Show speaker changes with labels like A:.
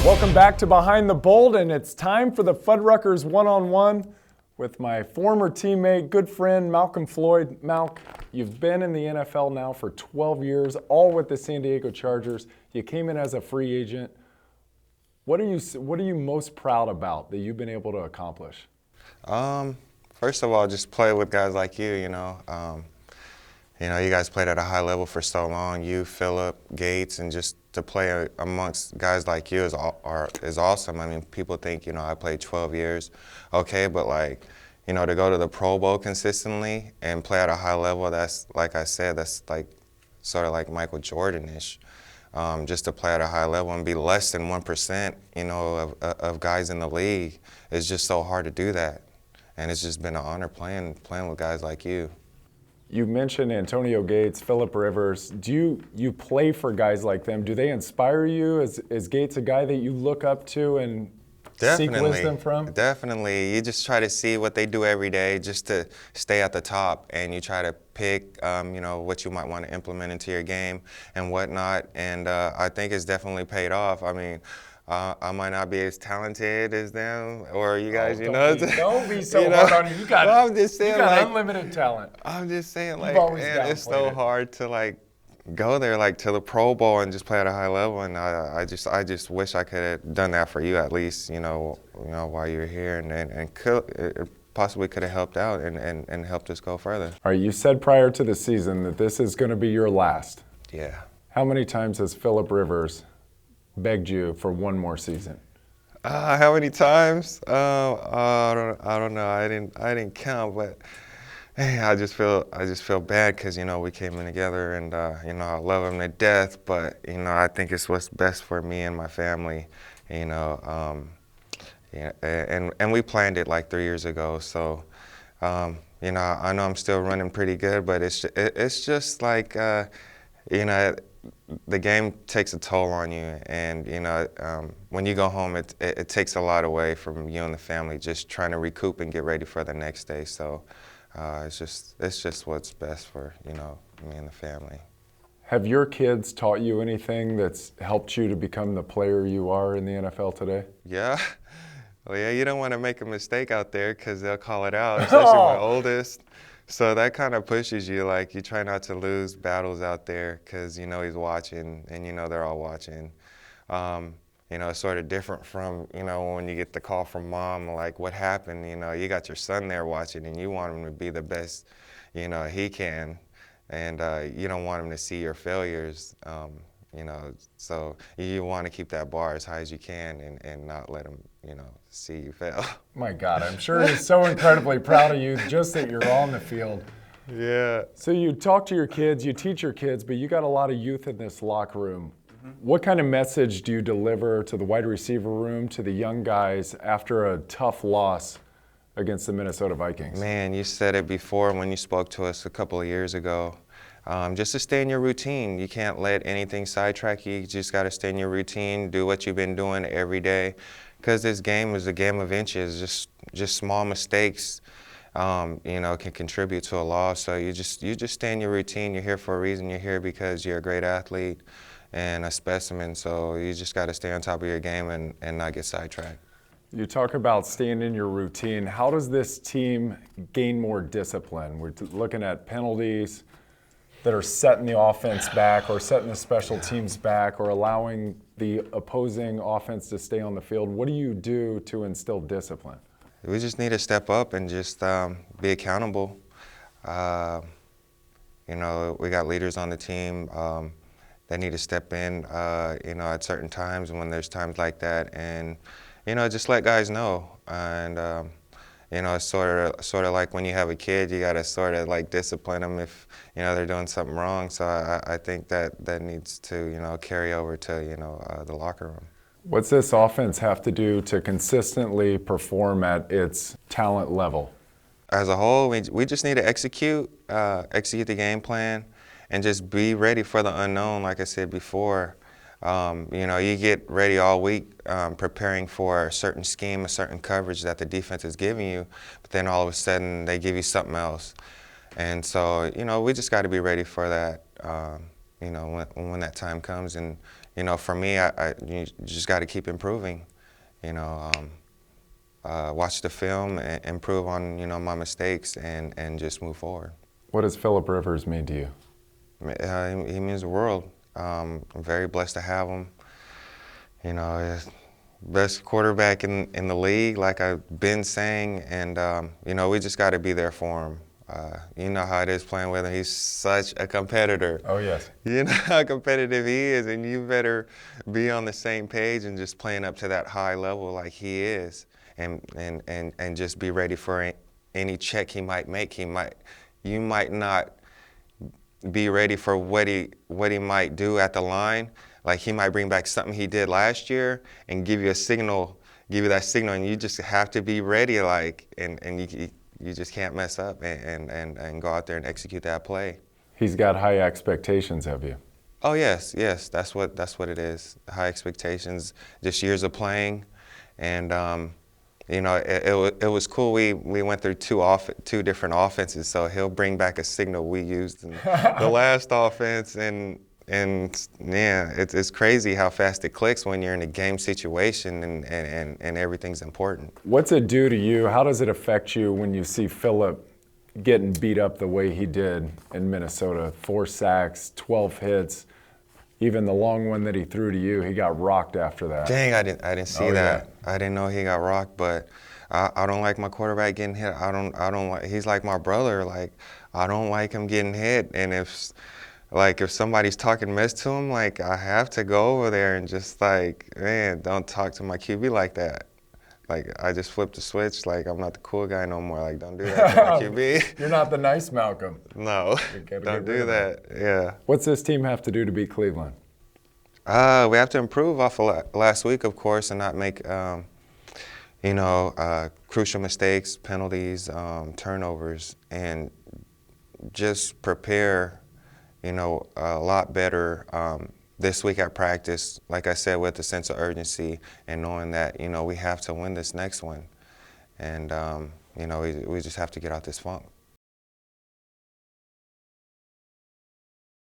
A: Welcome back to Behind the Bold, and it's time for the Fuddruckers one-on-one with my former teammate, good friend, Malcom Floyd. Malc, you've been in the NFL now for 12 years, all with the San Diego Chargers. You came in as a free agent. What are you most proud about that you've been able to accomplish?
B: First of all, just play with guys like you, you guys played at a high level for so long. You, Phillip, Gates, and just to play amongst guys like you is awesome. I mean, people think, I played 12 years. Okay, but to go to the Pro Bowl consistently and play at a high level, that's, like I said, that's sort of like Michael Jordan-ish. Just to play at a high level and be less than 1%, of guys in the league, it's just so hard to do that. And it's just been an honor playing with guys like you.
A: You mentioned Antonio Gates, Phillip Rivers. Do you play for guys like them? Do they inspire you? Is Gates a guy that you look up to and seek wisdom from?
B: Definitely. You just try to see what they do every day just to stay at the top, and you try to pick, what you might want to implement into your game and whatnot. And I think it's definitely paid off. I mean, I might not be as talented as them or you guys,
A: Don't be so hard on you. You got,
B: I'm just saying,
A: you got unlimited talent.
B: I'm just saying, it's so
A: it.
B: hard to go there to the Pro Bowl and just play at a high level. And I just wish I could have done that for you at least, while you were here, and it possibly could have helped out and helped us go further.
A: All right, you said prior to the season that this is going to be your last.
B: Yeah.
A: How many times has Phillip Rivers begged you for one more season?
B: How many times? I don't know. I didn't count, but hey, I just feel bad because we came in together, and I love him to death. But I think it's what's best for me and my family. And we planned it 3 years ago. So I know I'm still running pretty good, but it's just the game takes a toll on you, and when you go home, it takes a lot away from you and the family, just trying to recoup and get ready for the next day. So it's just what's best for me and the family.
A: Have your kids taught you anything that's helped you to become the player you are in the NFL today?
B: Yeah. Well, yeah, you don't want to make a mistake out there because they'll call it out, especially my oldest. So that kind of pushes you, you try not to lose battles out there because he's watching, and they're all watching. It's sort of different from, when you get the call from mom, what happened, you got your son there watching and you want him to be the best, he can. And you don't want him to see your failures, so you want to keep that bar as high as you can and not let him, see you fail.
A: My God, I'm sure he's so incredibly proud of you just that you're on the field.
B: Yeah.
A: So you talk to your kids, you teach your kids, but you got a lot of youth in this locker room. Mm-hmm. What kind of message do you deliver to the wide receiver room, to the young guys after a tough loss against the Minnesota Vikings?
B: Man, you said it before when you spoke to us a couple of years ago. Just to stay in your routine. You can't let anything sidetrack you. You just got to stay in your routine, do what you've been doing every day. Because this game is a game of inches. Just small mistakes, can contribute to a loss. So you just stay in your routine. You're here for a reason. You're here because you're a great athlete and a specimen. So you just got to stay on top of your game and not get sidetracked.
A: You talk about staying in your routine. How does this team gain more discipline? We're looking at penalties that are setting the offense back or setting the special teams back or allowing the opposing offense to stay on the field. What do you do to instill discipline?
B: We just need to step up and just be accountable. We got leaders on the team that need to step in, at certain times when there's times like that, and just let guys know. And it's sort of like when you have a kid, you got to sort of discipline them if they're doing something wrong. So I think that needs to carry over to the locker room.
A: What's this offense have to do to consistently perform at its talent level?
B: As a whole, we just need to execute the game plan, and just be ready for the unknown. Like I said before, you get ready all week preparing for a certain scheme, a certain coverage that the defense is giving you, but then all of a sudden they give you something else. And so, we just got to be ready for that. when that time comes. And, for me, you just got to keep improving, watch the film and improve on, my mistakes and just move forward.
A: What does Philip Rivers mean to you?
B: He means the world. I'm very blessed to have him. Best quarterback in the league, like I've been saying, and we just got to be there for him. You know how it is playing with him. He's such a competitor.
A: Oh, yes.
B: You know how competitive he is, and you better be on the same page and just playing up to that high level like he is, and just be ready for any check he might make. You might not be ready for what he might do at the line. Like he might bring back something he did last year and give you that signal, and you just have to be ready, and you just can't mess up and go out there and execute that play.
A: He's got high expectations of you.
B: Oh yes, that's what it is. High expectations, just years of playing, and it was cool. We went through two different offenses, so he'll bring back a signal we used in the last offense, and yeah, it's crazy how fast it clicks when you're in a game situation and everything's important.
A: What's it do to you? How does it affect you when you see Philip getting beat up the way he did in Minnesota? 4 sacks, 12 hits, even the long one that he threw to you, he got rocked after that.
B: Dang, I didn't see that.
A: Yeah.
B: I didn't know he got rocked, but I don't like my quarterback getting hit. I don't like. He's like my brother. Like I don't like him getting hit, and if somebody's talking mess to him, like I have to go over there and just man, don't talk to my QB like that. Like I just flipped the switch. Like I'm not the cool guy no more. Like don't do that to my QB.
A: You're not the nice Malcolm.
B: No, don't do that. Yeah.
A: What's this team have to do to beat Cleveland?
B: We have to improve off of last week, of course, and not make crucial mistakes, penalties, turnovers, and just prepare, a lot better this week at practice, like I said, with a sense of urgency and knowing that, we have to win this next one. And, we just have to get out this funk.